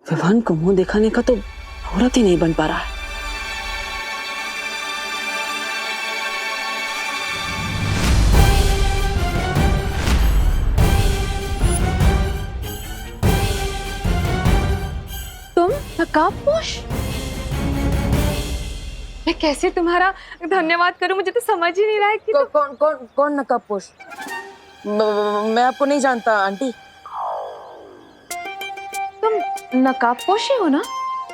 विवान को मुंह दिखाने का तो औरत ही नहीं बन पा रहा है। तुम नकाबपोश? मैं कैसे तुम्हारा धन्यवाद करूं, मुझे तो समझ ही नहीं रहा है कि कौन कौन कौन नकाबपोश? मैं आपको नहीं जानता आंटी। तुम नकाबपोश ही हो ना?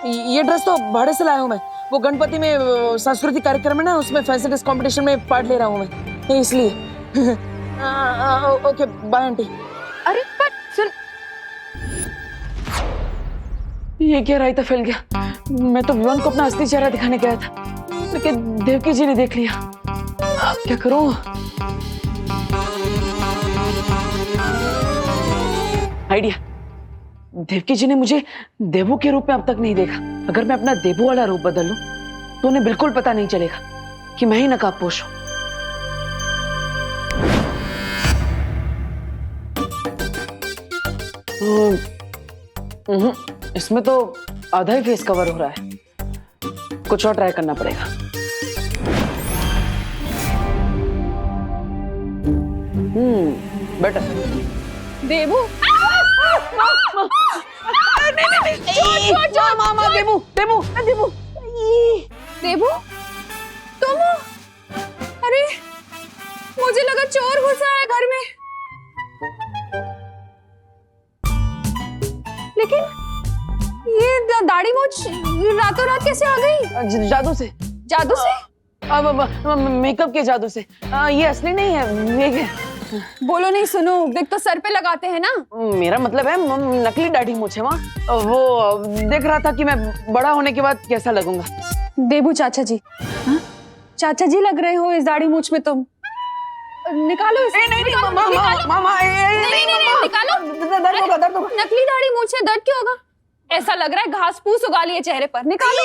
ये ड्रेस तो भाड़े से लाया हूँ मैं। वो गणपति में सांस्कृतिक कार्यक्रम है ना, उसमें फैंसी ड्रेस कंपटीशन में पार्ट ले रहा हूँ मैं, इसलिए। Okay bye aunty. अरे पर सुन, ये क्या रायता फैल गया। मैं तो विवान को अपना असली चेहरा दिखाने गया था, लेकिन देवकी जी ने देख लिया। अब क्या करूं? आइडिया। देवकी जी ने मुझे देवू के रूप में अब तक नहीं देखा। अगर मैं अपना देवू वाला रूप बदल लूं तो उन्हें बिल्कुल पता नहीं चलेगा कि मैं ही नकाबपोश हूं। इसमें तो आधा ही फेस कवर हो रहा है, कुछ और ट्राई करना पड़ेगा। बेटर। देवू। नहीं, मामा, देवू, देवू, देवू। देवू, तुम हो? अरे मुझे लगा चोर घुसा है घर में। लेकिन ये दाढ़ी मूंछ रातों रात कैसे आ गई? जादू से। जादू से? मेकअप के जादू से। ये असली नहीं है, मेक है। बोलो नहीं, सुनो, विग तो सर पे लगाते हैं ना। मेरा मतलब है नकली दाढ़ी मूंछ है। वहाँ वो देख रहा था कि मैं बड़ा होने के बाद कैसा लगूंगा। देवू चाचा जी। हा? चाचा जी लग रहे हो इस दाढ़ी मूंछ में तुम। निकालो इसे। नहीं, मामा, निकालो। दर्द होगा, दर्द होगा। नकली दाढ़ी मूंछ है, दर्द क्यों होगा? ऐसा लग रहा है घास फूस उगा लिए चेहरे पर। निकालो।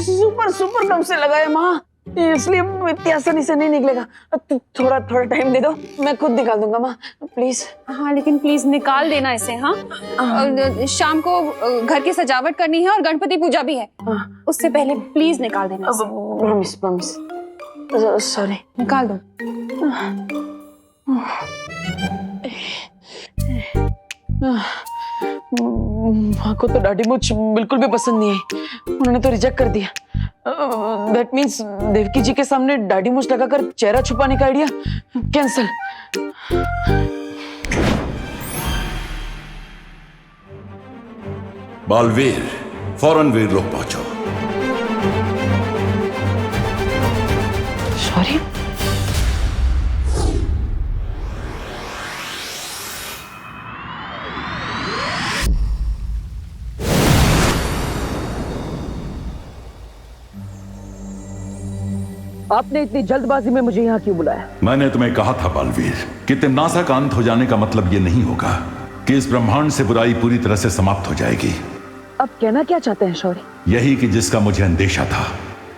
सुपर सुपर गम से लगा है माँ, इसलिए इतनी आसानी से नहीं निकलेगा। थोड़ा टाइम दे दो, मैं खुद निकाल दूंगा माँ, प्लीज। हाँ लेकिन प्लीज निकाल देना इसे। हाँ शाम को घर की सजावट करनी है और गणपति पूजा भी है, उससे पहले प्लीज निकाल देना इसे। Promise promise. सॉरी। निकाल दो। माँ को तो दाढ़ी मूंछ बिल्कुल भी पसंद नहीं आई, उन्होंने तो रिजेक्ट कर दिया। दैट मीन्स देवकी जी के सामने दाढ़ी मूंछ लगाकर चेहरा छुपाने का आइडिया कैंसिल। बालवीर, फौरन वीर लोग पहुंचो। सॉरी। आपने इतनी जल्दबाजी में मुझे यहाँ क्यों बुलाया? मैंने तुम्हें कहा था बालवीर कि तिम्नासा का अंत हो जाने का मतलब ये नहीं होगा कि इस ब्रह्मांड से बुराई पूरी तरह से समाप्त हो जाएगी। अब कहना क्या चाहते हैं शौर्य? यही कि जिसका मुझे अंदेशा था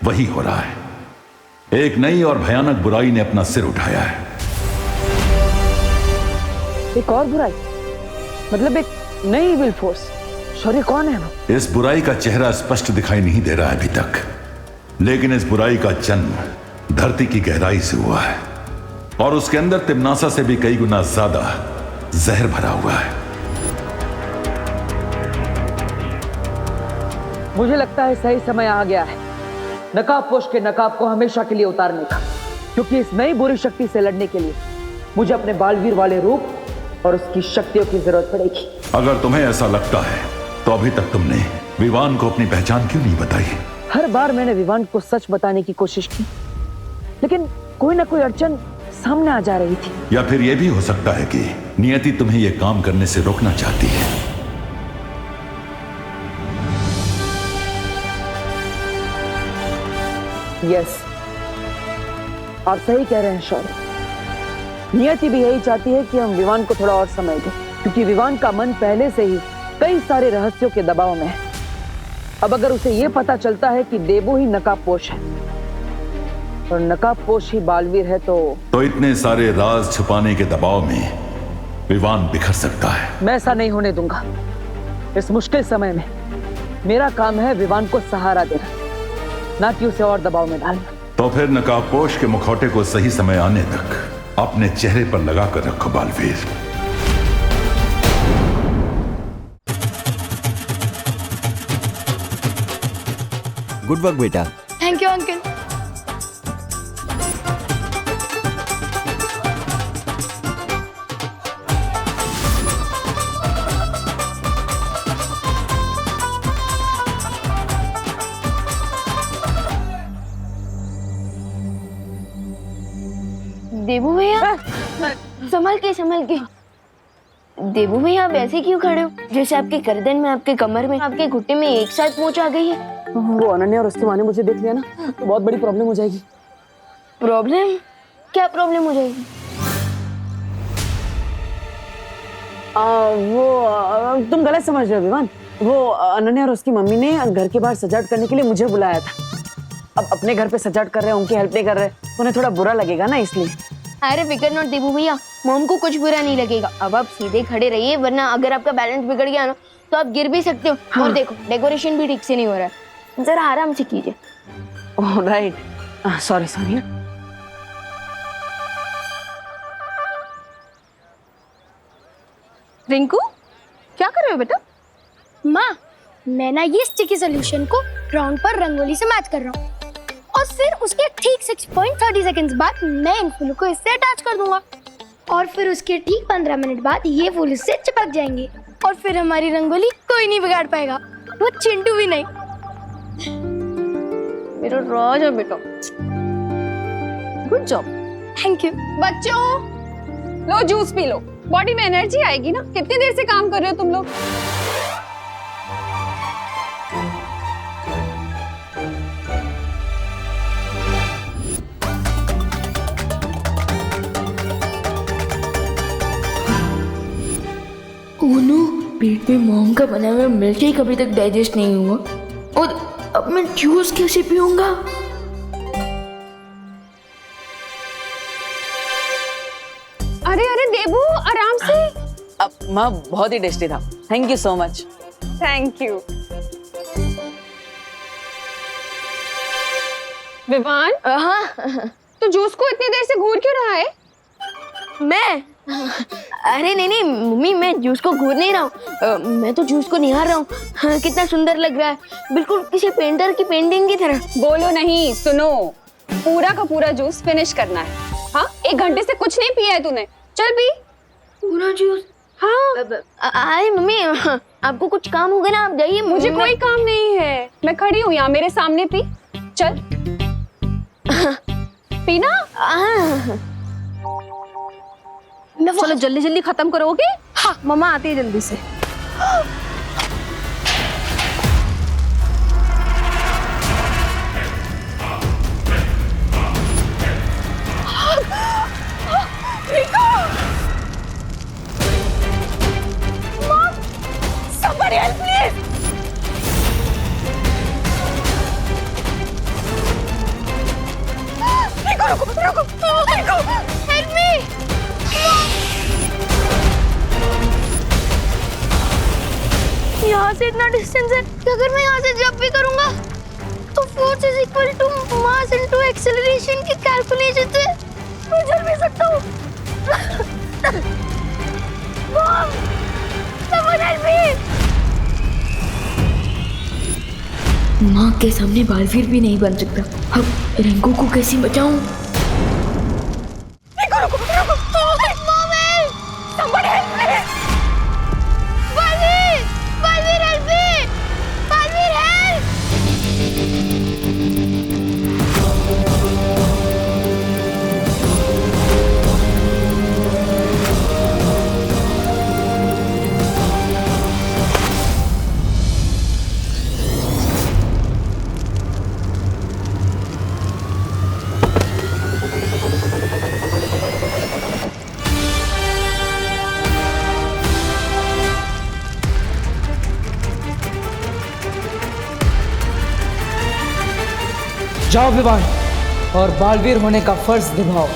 वही हो रहा है। एक नई और भयानक बुराई ने अपना सिर उठाया है। एक और बुराई? मतलब एक नई इविल फोर्स? शौर्य कौन है वो? इस बुराई का चेहरा स्पष्ट दिखाई नहीं दे रहा है अभी तक, लेकिन इस बुराई का जन्म धरती की गहराई से हुआ है और उसके अंदर तिम्नासा से भी कई गुना ज्यादा जहर भरा हुआ है। मुझे लगता है सही समय आ गया है नकाबपोश के नकाब को हमेशा के लिए उतारने का, क्योंकि इस नई बुरी शक्ति से लड़ने के लिए मुझे अपने बालवीर वाले रूप और उसकी शक्तियों की जरूरत पड़ेगी। अगर तुम्हें ऐसा लगता है तो अभी तक तुमने विवान को अपनी पहचान क्यों नहीं बताई? हर बार मैंने विवान को सच बताने की कोशिश की, लेकिन कोई ना कोई अड़चन सामने आ जा रही थी। या फिर यह भी हो सकता है कि नियति तुम्हें यह काम करने से रोकना चाहती है। यस, आप सही कह रहे हैं शौर्य। नियति भी यही चाहती है कि हम विवान को थोड़ा और समय दें, क्योंकि विवान का मन पहले से ही कई सारे रहस्यों के दबाव में है। अब अगर उसे यह पता चलता है कि देवू ही नकाबपोश है और नकाबपोश ही बालवीर है तो इतने सारे राज छुपाने के दबाव में विवान बिखर सकता है। मैं ऐसा नहीं होने दूंगा। इस मुश्किल समय में मेरा काम है विवान को सहारा देना, ना कि उसे और दबाव में डालना। तो फिर नकाबपोश के मुखौटे को सही समय आने तक अपने चेहरे पर लगाकर रखो बालवीर। गुड वर्क बेटा। Thank you uncle. देबू भैया, संभल के। देबू भैया, आप ऐसे क्यों खड़े हो? जैसे आपके गर्दन में, आपके कमर में, आपके घुटने में एक साथ मोच आ गई है। वो अनन्या और उसकी माँ ने मुझे देख लिया ना, तो बहुत बड़ी प्रॉब्लम हो जाएगी। प्रॉब्लम? क्या प्रॉब्लम हो जाएगी? तुम गलत समझ रहे हो विवान। वो अनन्या और उसकी मम्मी ने घर के बाहर सजावट करने के लिए मुझे बुलाया था। अब अपने घर पे सजावट कर रहे हैं, उनकी हेल्प नहीं कर रहे, उन्हें थोड़ा बुरा लगेगा ना, इसलिए। अरे फिकर नॉट देबू भैया, मॉम को कुछ बुरा नहीं लगेगा। अब आप सीधे खड़े रहिए, वरना अगर आपका बैलेंस बिगड़ गया ना तो आप गिर भी सकते हो। हाँ। और देखो, डेकोरेशन भी ठीक से नहीं हो रहा है, जरा आराम से कीजिए। Oh right, sorry. रिंकू, क्या कर रहे हो बेटा? माँ, मैं ना ये स्टिकी सोल्यूशन को ग्राउंड पर रंगोली से मैच कर रहा हूँ और फिर उसके ठीक 6.30 सेकंड्स बाद मैं इन फूलों को इससे अटैच कर दूंगा और फिर उसके ठीक 15 मिनट बाद ये फूल इससे चिपक जाएंगे और फिर हमारी रंगोली कोई नहीं बिगाड़ पाएगा, वो चिंटू भी नहीं। मेरा राजा बेटा, गुड जॉब। Thank you. बच्चों, लो जूस पी लो, बॉडी में एनर्जी आएगी ना। कितनी देर से काम कर रहे हो तुम लोग? ओनो, पेट में मॉम का बना हुआ मिल्क केक अभी तक डाइजेस्ट नहीं हुआ और अब मैं जूस कैसे पीऊंगा? अरे देबू, आराम से। अब माँ, बहुत ही टेस्टी था, thank you so much. Thank you. Vivaan, हाँ, तो जूस को इतनी देर से घूर क्यों रहा है? मैं? अरे नहीं मम्मी, मैं जूस को घूर नहीं रहा हूँ, मैं तो जूस को निहार रहा हूँ। हाँ, कितना सुंदर लग रहा है, बिल्कुल किसी पेंटर की पेंटिंग की तरह। बोलो नहीं, सुनो। पूरा का पूरा जूस फिनिश करना है। हाँ, 1 घंटे से कुछ नहीं पिया है तूने, चल पी पूरा जूस। हाँ। अरे मम्मी, आपको कुछ काम होगा ना, आप जाइए। मुझे कोई काम नहीं है, मैं खड़ी हूँ यहाँ, मेरे सामने पी। चल पीना। चलो जल्दी जल्दी खत्म करोगे? हाँ, मम्मा आती है जल्दी से। Somebody help me! रुको! Help me! यहाँ से इतना डिस्टेंस है कि अगर मैं यहाँ से जंप भी करूँगा तो force is equal to mass into acceleration की कैलकुलेशन से मैं चल भी सकता हूँ। Mom, someone help me! माँ के सामने बालवीर भी नहीं बन सकता, अब रिंकू को कैसे बचाऊं? रुको! Mom, somebody help me! Baalveer help me! Baalveer help! जाओ विवान और बालवीर होने का फर्ज निभाओ।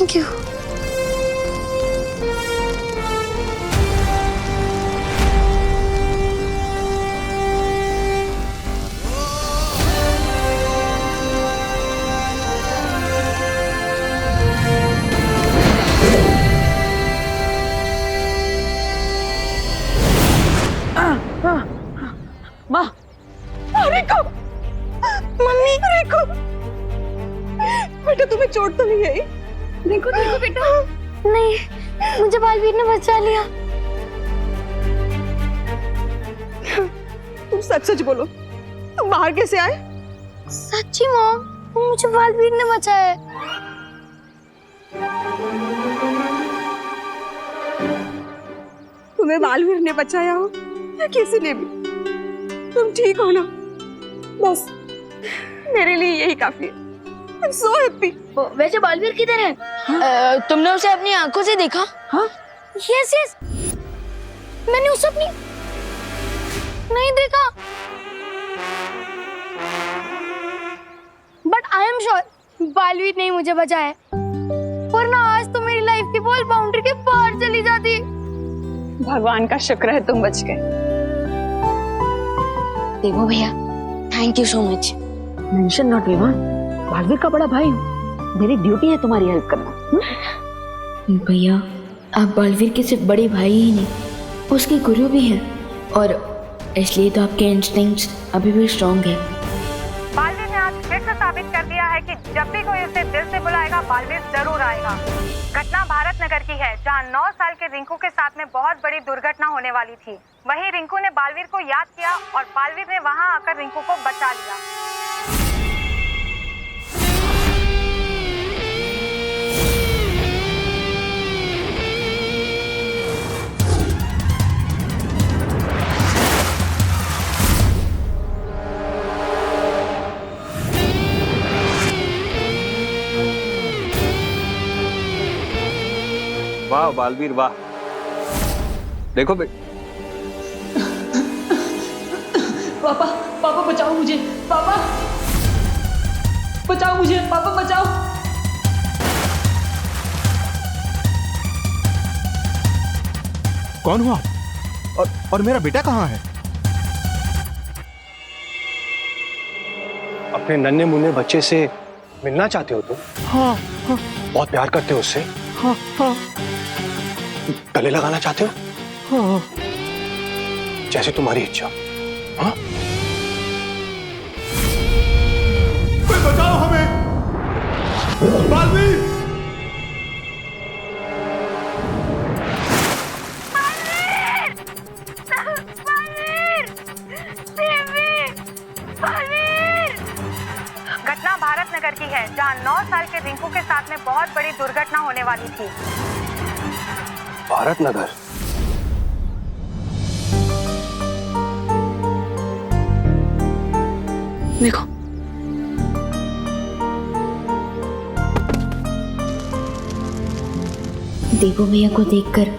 Thank you. माँ, रिको, मम्मी, रिको, बेटा तुम्हें चोट तो नहीं आई? रिको, रिको बेटा। नहीं, मुझे बालवीर ने बचा लिया। तुम सच सच बोलो, तुम बाहर कैसे आए? सच्ची मॉम, मुझे बालवीर ने बचाया है। तुम्हें बालवीर ने बचाया हो या किसी ने भी, तुम ठीक हो ना? बस मेरे लिए यही काफी है। I'm so happy। वैसे बालवीर किधर है? तुमने उसे अपनी आंखों से देखा? हाँ? यस यस, मैंने उसे अपनी नहीं देखा, but I am sure Baalveer ने मुझे बचाया है, वरना आज तो मेरी लाइफ की बॉल बाउंड्री के बाहर चली जाती। भगवान का शुक्र है तुम बच गए। देखो भैया, thank you so much. Mention not Vivaan, Baalveer का बड़ा भाई हूँ, मेरी ड्यूटी है तुम्हारी हेल्प करना। भैया, आप बालवीर के सिर्फ बड़े भाई ही नहीं, उसके गुरु भी हैं, और इसलिए तो आपके इंस्टिंक्ट्स अभी भी स्ट्रांग है। बालवीर ने आज फिर से साबित कर दिया है कि जब भी कोई उसे दिल से बुलाएगा, बालवीर जरूर आएगा। घटना भारत नगर की है, जहां 9 साल के रिंकू के साथ में बहुत बड़ी दुर्घटना होने वाली थी। वहीं रिंकू ने बालवीर को याद किया और बालवीर ने वहां आकर रिंकू को बचा लिया। वाह बालवीर वाह। देखो पापा, पापा बचाओ मुझे, पापा बचाओ मुझे, पापा बचाओ। कौन हुआ? और मेरा बेटा कहाँ है? अपने नन्हे मुन्ने बच्चे से मिलना चाहते हो तुम? हाँ हाँ बहुत प्यार करते हो उससे? हाँ हाँ गले लगाना चाहते हो? हाँ। जैसे तुम्हारी इच्छा। हाँ? कोई बचाओ हमें, बालवीर। घटना भारत नगर की है, जहां 9 साल के रिंकू के साथ में बहुत बड़ी दुर्घटना होने वाली थी। भारत नगर? देखो, देवो भैया को देखकर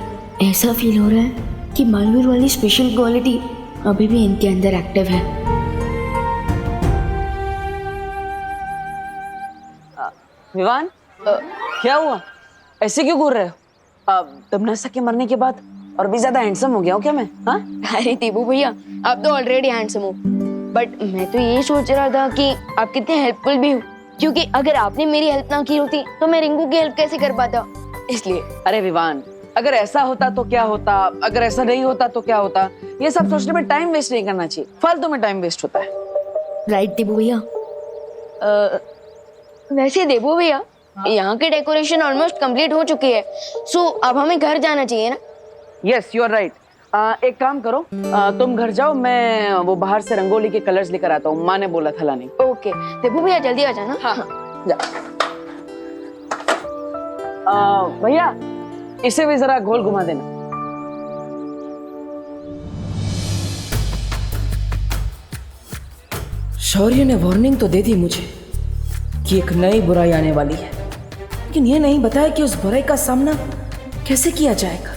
ऐसा फील हो रहा है कि बालवीर वाली स्पेशल क्वालिटी अभी भी इनके अंदर एक्टिव है। विवान, क्या हुआ? ऐसे क्यों घूर रहे हो? तमन्ना के मरने के बाद और भी ज्यादा हैंडसम हो गया हूँ क्या मैं? हाँ? अरे देवो भैया, आप तो ऑलरेडी हैंडसम हो, बट मैं तो ये सोच रहा था कि आप कितने हेल्पफुल भी हो, क्योंकि अगर आपने मेरी हेल्प ना की होती तो मैं रिंकू की हेल्प कैसे कर पाता, इसलिए। अरे विवान, अगर ऐसा होता तो क्या होता, अगर ऐसा नहीं होता तो क्या होता, ये सब सोचने में टाइम वेस्ट नहीं करना चाहिए, फालतू में टाइम वेस्ट होता है। राइट देवो भैया। वैसे देवो भैया, यहाँ की डेकोरेशन ऑलमोस्ट कंप्लीट हो चुकी है, सो अब हमें घर जाना चाहिए ना? Yes, you are right. एक काम करो, तुम घर जाओ, मैं वो बाहर से रंगोली के कलर्स लेकर आता हूँ, माँ ने बोला था लाने। ओके देवो भैया, जल्दी आ जाना। हाँ, जा। भैया, इसे भी जरा गोल घुमा देना। शौर्य ने वार्निंग तो दे दी मुझे कि एक नई बुराई आने वाली है, लेकिन ये नहीं बताया कि उस बुराई का सामना कैसे किया जाएगा।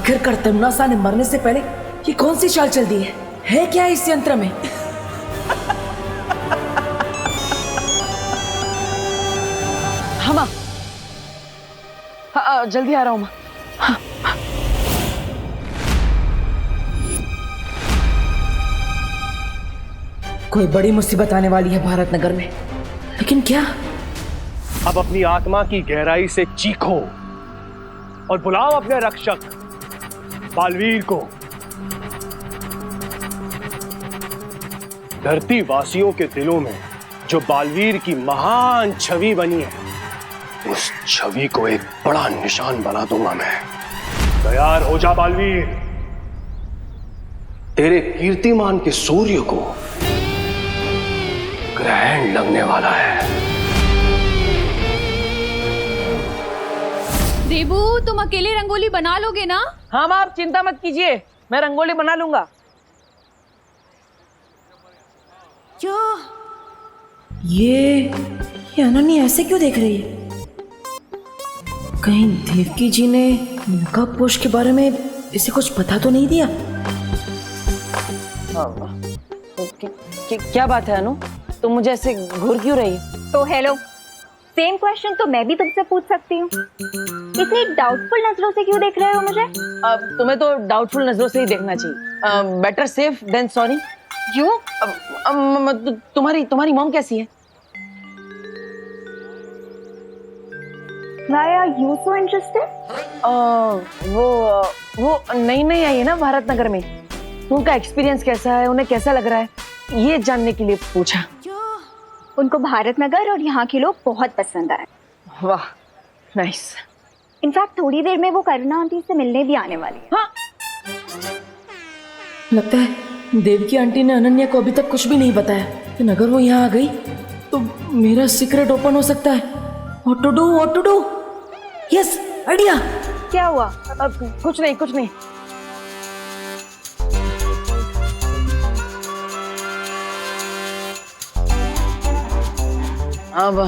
आखिरकार तमन्ना ने मरने से पहले ये कौन सी चाल चल दी है क्या इस यंत्र में? हाँ माँ, हाँ, जल्दी आ रहा हूँ माँ। हाँ। कोई बड़ी मुसीबत आने वाली है भारत नगर में, लेकिन क्या? अब अपनी आत्मा की गहराई से चीखो और बुलाओ अपने रक्षक बालवीर को। धरती वासियों के दिलों में जो बालवीर की महान छवि बनी है, उस छवि को एक बड़ा निशान बना दूंगा मैं। तैयार हो जा बालवीर, तेरे कीर्तिमान के सूर्य को ग्रहण लगने वाला है। देबू, तुम अकेले रंगोली बना लोगे ना? हाँ माँ, आप चिंता मत कीजिए, मैं रंगोली बना लूंगा। ये अनन्या ऐसे क्यों देख रही है? कहीं देवकी जी ने नकाब पोश के बारे में इसे कुछ पता तो नहीं दिया? क्या बात है अनु, तुम मुझे ऐसे घूर क्यों रही है? तो हेलो, सेम क्वेश्चन तो मैं भी तुमसे पूछ सकती हूँ। इतनी डाउटफुल नजरों से क्यों देख रहे हो मुझे? तुम्हें तो डाउटफुल नजरों से ही देखना चाहिए। Better safe than sorry. क्यों? तुम्हारी मॉम कैसी है? Why are you so interested? वो नई आई है ना भारत नगर में, तो उनका एक्सपीरियंस कैसा है, उन्हें कैसा लग रहा है, ये जानने के लिए पूछा। उनको भारत नगर और यहाँ के लोग बहुत पसंद आए। वाह, नाइस। इनफैक्ट थोड़ी देर में वो करुणा आंटी से मिलने भी आने वाली है। हाँ, लगता है देवकी आंटी ने अनन्या को अभी तक कुछ भी नहीं बताया, लेकिन अगर वो यहाँ आ गई तो मेरा सीक्रेट ओपन हो सकता है। What to do? Yes, idea. क्या हुआ? कुछ नहीं। अब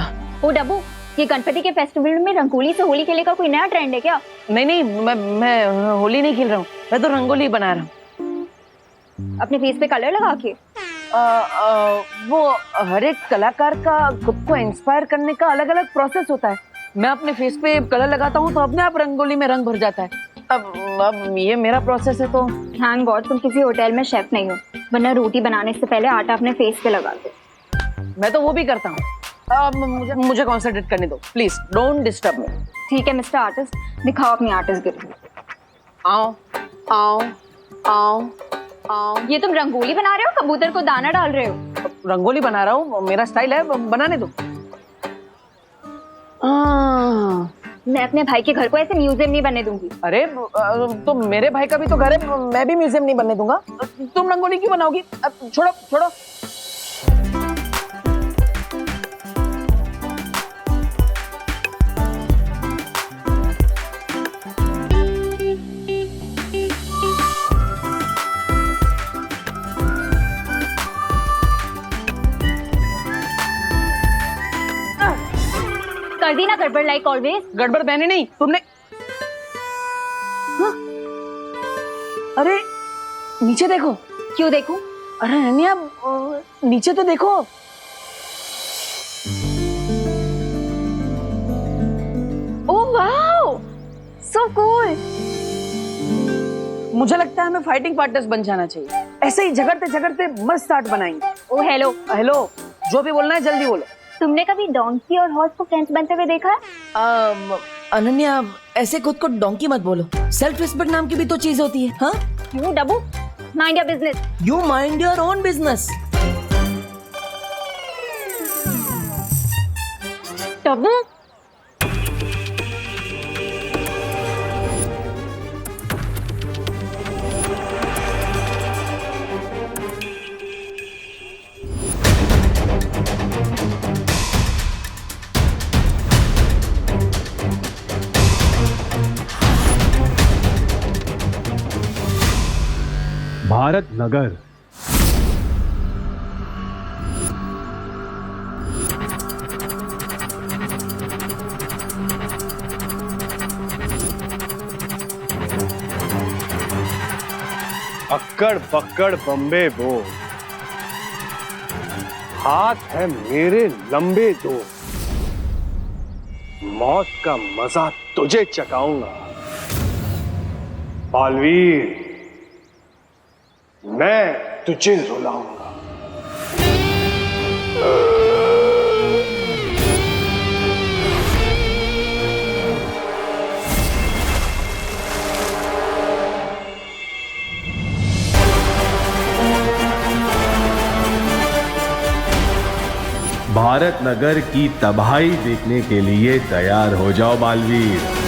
ओ डब्बू, ये गणपति के फेस्टिवल में रंगोली से होली खेलने का कोई नया ट्रेंड है क्या? नहीं, मैं होली नहीं खेल रहा हूँ, मैं तो रंगोली बना रहा हूँ। अपने फेस पे कलर लगा के? वो हर एक कलाकार का खुद को इंस्पायर करने का अलग अलग प्रोसेस होता है। मैं अपने फेस पे कलर लगाता हूँ तो अपने आप रंगोली में रंग भर जाता है। अब ये मेरा प्रोसेस है तो। थैंक गॉड तुम किसी होटल में शेफ नहीं हो, वरना रोटी बनाने से पहले आटा अपने फेस पे लगाते। मैं तो वो भी करता हूँ। मुझे कॉन्सेंट्रेट करने दो प्लीज, डोंट डिस्टर्ब मी। ठीक है मिस्टर आर्टिस्ट, दिखाओ अपनी आर्टिस्ट गिरी। आओ। ये तुम रंगोली बना रहे हो, कबूतर को दाना डाल रहे हो? रंगोली बना रहा हूँ, मेरा स्टाइल है, बनाने दो। मैं अपने भाई के घर को ऐसे म्यूजियम नहीं बनने दूंगी। अरे तो मेरे भाई का भी तो घर है, मैं भी म्यूजियम नहीं बनने दूंगा। तुम रंगोली क्यों बनाओगी? छोड़ो। कर दी ना गड़बड़, लाइक ऑलवेज। गड़बड़ मैंने नहीं, तुमने। हाँ? अरे नीचे देखो। क्यों देखूं? अरे अनन्या, नीचे तो देखो। Oh wow, so cool. मुझे लगता है हमें फाइटिंग पार्टनर्स बन जाना चाहिए। ऐसे ही झगड़ते मस्त आर्ट बनाएंगे। ओ हेलो, जो भी बोलना है जल्दी बोलो। तुमने कभी डोंकी और हॉर्स को फ्रेंड्स बनते हुए देखा है? अनन्या, ऐसे खुद को डोंकी मत बोलो, सेल्फ रिस्पेक्ट नाम की भी तो चीज होती है। हाँ? You Dabbu, mind your business. You mind your own business. Dabbu, Bharat Nagar अक्कड़ बक्कड़ बम्बे बो, हाथ है मेरे लंबे दो, मौत का मजा तुझे चकाऊंगा बालवीर, मैं तुझे रुलाऊंगा। भारत नगर की तबाही देखने के लिए तैयार हो जाओ बालवीर।